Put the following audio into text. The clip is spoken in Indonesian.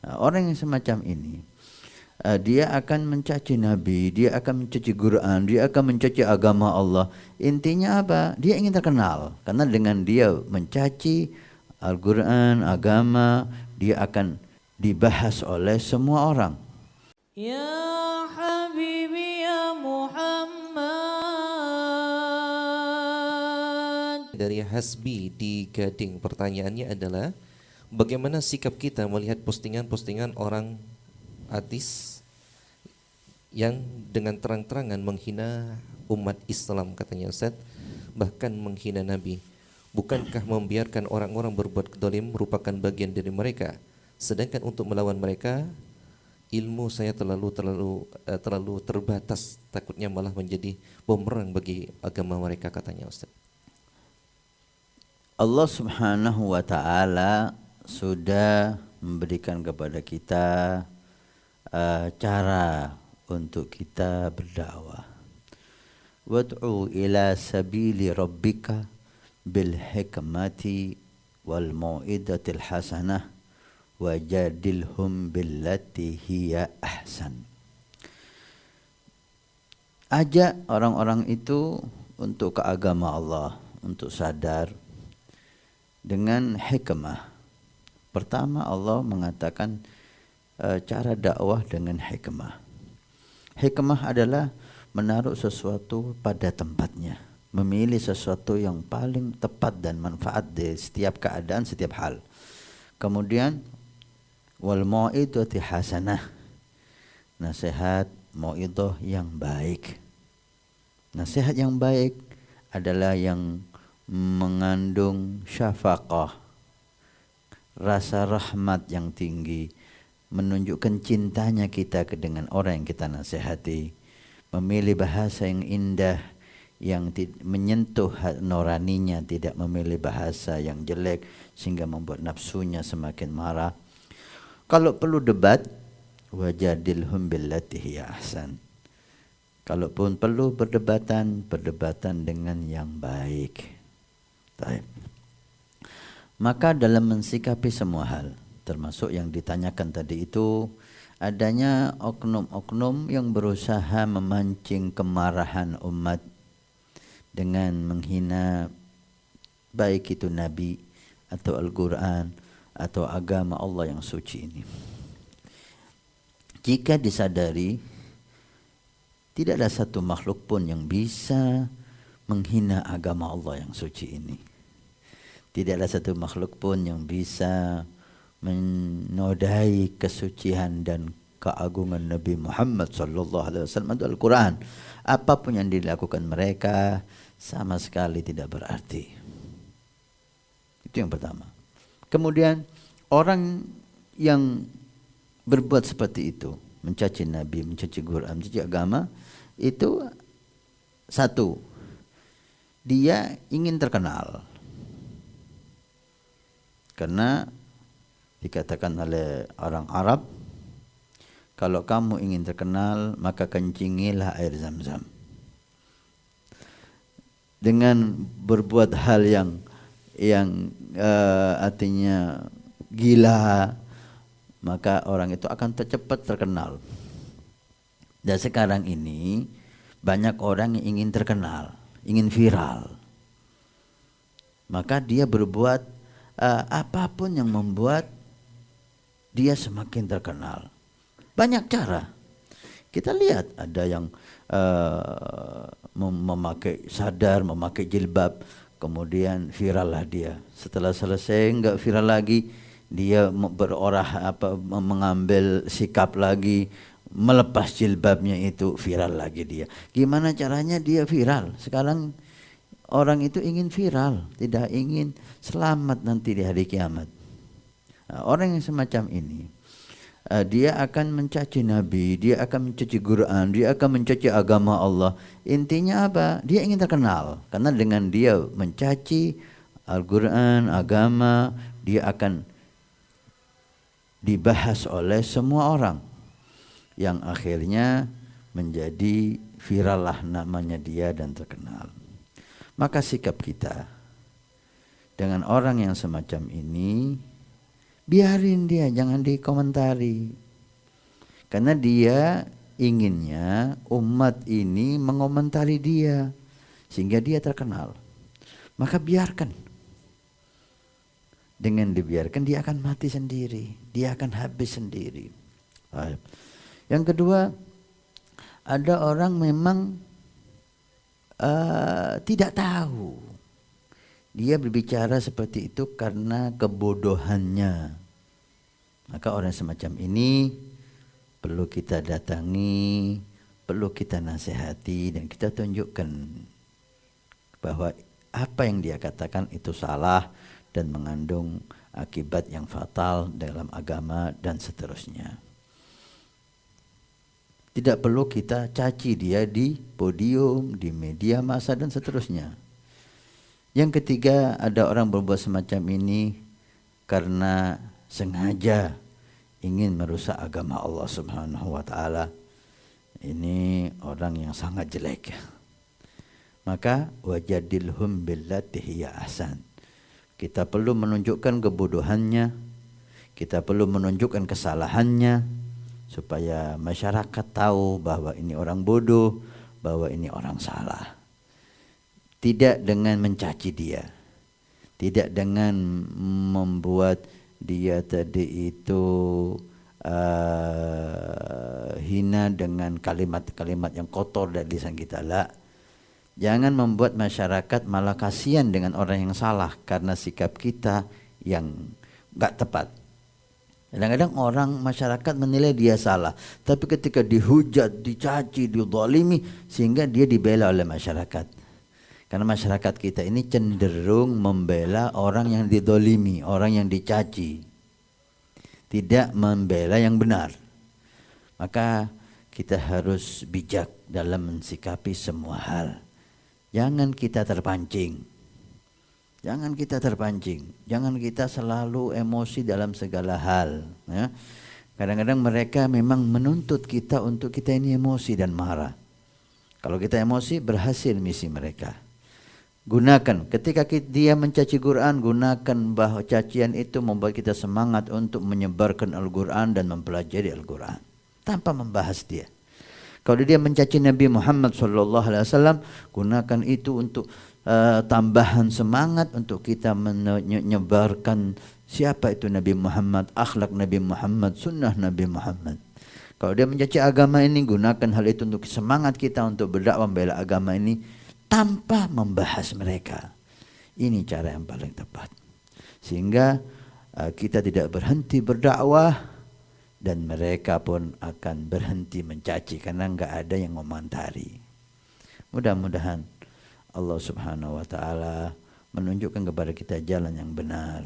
Orang yang semacam ini dia akan mencaci Nabi, dia akan mencaci Quran, dia akan mencaci agama Allah. Intinya apa? Dia ingin terkenal. Karena dengan dia mencaci Al-Quran, agama, dia akan dibahas oleh semua orang. Ya Habibi ya Muhammad. Dari Hasbi di Gading, pertanyaannya adalah bagaimana sikap kita melihat postingan-postingan orang artis yang dengan terang-terangan menghina umat Islam, katanya Ustaz, bahkan menghina Nabi. Bukankah membiarkan orang-orang berbuat kedolim merupakan bagian dari mereka? Sedangkan untuk melawan mereka, ilmu saya terlalu terbatas, takutnya malah menjadi bumerang bagi agama mereka, katanya Ustaz. Allah Subhanahu wa taala sudah memberikan kepada kita cara untuk kita berdakwah. Wad'u ila sabili rabbika bil hikmati wal mau'izatil hasanah wajadilhum billati hiya ahsan. Ajak orang-orang itu untuk ke agama Allah, untuk sadar dengan hikmah. Pertama Allah mengatakan cara dakwah dengan hikmah. Hikmah adalah menaruh sesuatu pada tempatnya, memilih sesuatu yang paling tepat dan manfaat di setiap keadaan, setiap hal. Kemudian wal mau'izati hasanah, nasihat mau'izah yang baik. Nasihat yang baik adalah yang mengandung syafaqah, rasa rahmat yang tinggi, menunjukkan cintanya kita dengan orang yang kita nasihati, memilih bahasa yang indah yang menyentuh nuraninya, tidak memilih bahasa yang jelek sehingga membuat nafsunya semakin marah. Kalau perlu debat, wajadilhum billati hiya ahsan. Kalaupun perlu perdebatan dengan yang baik. Baik. Maka dalam mensikapi semua hal, termasuk yang ditanyakan tadi itu, adanya oknum-oknum yang berusaha memancing kemarahan umat dengan menghina baik itu Nabi atau Al-Quran atau agama Allah yang suci ini. Jika disadari, tidak ada satu makhluk pun yang bisa menghina agama Allah yang suci ini. Tidak ada satu makhluk pun yang bisa menodai kesucian dan keagungan Nabi Muhammad sallallahu alaihi wasallam atau Al-Quran. Apapun yang dilakukan mereka sama sekali tidak berarti. Itu yang pertama. Kemudian orang yang berbuat seperti itu, mencaci Nabi, mencaci Quran, mencaci agama, itu satu, dia ingin terkenal. Karena dikatakan oleh orang Arab, kalau kamu ingin terkenal, maka kencingilah air Zam-Zam. Dengan berbuat hal yang artinya gila, maka orang itu akan cepat terkenal. Dan sekarang ini banyak orang yang ingin terkenal, ingin viral. Maka dia berbuat apapun yang membuat dia semakin terkenal. Banyak cara. Kita lihat ada yang memakai sadar, memakai jilbab, kemudian viral lah dia. Setelah selesai enggak viral lagi, dia mengambil sikap lagi, melepas jilbabnya, itu viral lagi dia. Gimana caranya dia viral? Sekarang orang itu ingin viral, tidak ingin selamat nanti di hari kiamat. Orang yang semacam ini, dia akan mencaci Nabi, dia akan mencaci Quran, dia akan mencaci agama Allah. Intinya apa? Dia ingin terkenal. Karena dengan dia mencaci Al-Quran, agama, dia akan dibahas oleh semua orang, yang akhirnya menjadi viral lah namanya dia dan terkenal. Maka sikap kita dengan orang yang semacam ini biarin dia, jangan dikomentari. Karena dia inginnya umat ini mengomentari dia sehingga dia terkenal. Maka biarkan. Dengan dibiarkan dia akan mati sendiri, dia akan habis sendiri. Yang kedua, ada orang memang tidak tahu. Dia berbicara seperti itu karena kebodohannya. Maka orang semacam ini perlu kita datangi, perlu kita nasihati dan kita tunjukkan bahwa apa yang dia katakan itu salah dan mengandung akibat yang fatal dalam agama dan seterusnya. Tidak perlu kita caci dia di podium, di media massa dan seterusnya. Yang ketiga, ada orang berbuat semacam ini karena sengaja ingin merusak agama Allah Subhanahu wa taala. Ini orang yang sangat jelek. Maka wajadilhum billati hiya ahsan. Kita perlu menunjukkan kebodohannya, kita perlu menunjukkan kesalahannya supaya masyarakat tahu bahwa ini orang bodoh, bahwa ini orang salah. Tidak dengan mencaci dia, tidak dengan membuat dia tadi itu hina dengan kalimat-kalimat yang kotor dari lisan kita. Lah, jangan membuat masyarakat malah kasihan dengan orang yang salah karena sikap kita yang gak tepat. Kadang-kadang orang masyarakat menilai dia salah, tapi ketika dihujat, dicaci, dizalimi, sehingga dia dibela oleh masyarakat. Karena masyarakat kita ini cenderung membela orang yang dizalimi, orang yang dicaci, tidak membela yang benar. Maka kita harus bijak dalam mensikapi semua hal. Jangan kita terpancing. Jangan kita terpancing. Jangan kita selalu emosi dalam segala hal. Ya. Kadang-kadang mereka memang menuntut kita untuk kita ini emosi dan marah. Kalau kita emosi, berhasil misi mereka. Gunakan, ketika dia mencaci Quran, gunakan bahwa cacian itu membuat kita semangat untuk menyebarkan Al-Quran dan mempelajari Al-Quran. Tanpa membahas dia. Kalau dia mencaci Nabi Muhammad SAW, gunakan itu untuk tambahan semangat untuk kita menyebarkan siapa itu Nabi Muhammad, akhlak Nabi Muhammad, sunnah Nabi Muhammad. Kalau dia mencaci agama ini, gunakan hal itu untuk semangat kita untuk berdakwah membela agama ini tanpa membahas mereka. Ini cara yang paling tepat. Sehingga kita tidak berhenti berdakwah dan mereka pun akan berhenti mencaci karena enggak ada yang mengomentari. Mudah-mudahan Allah Subhanahu wa taala menunjukkan kepada kita jalan yang benar.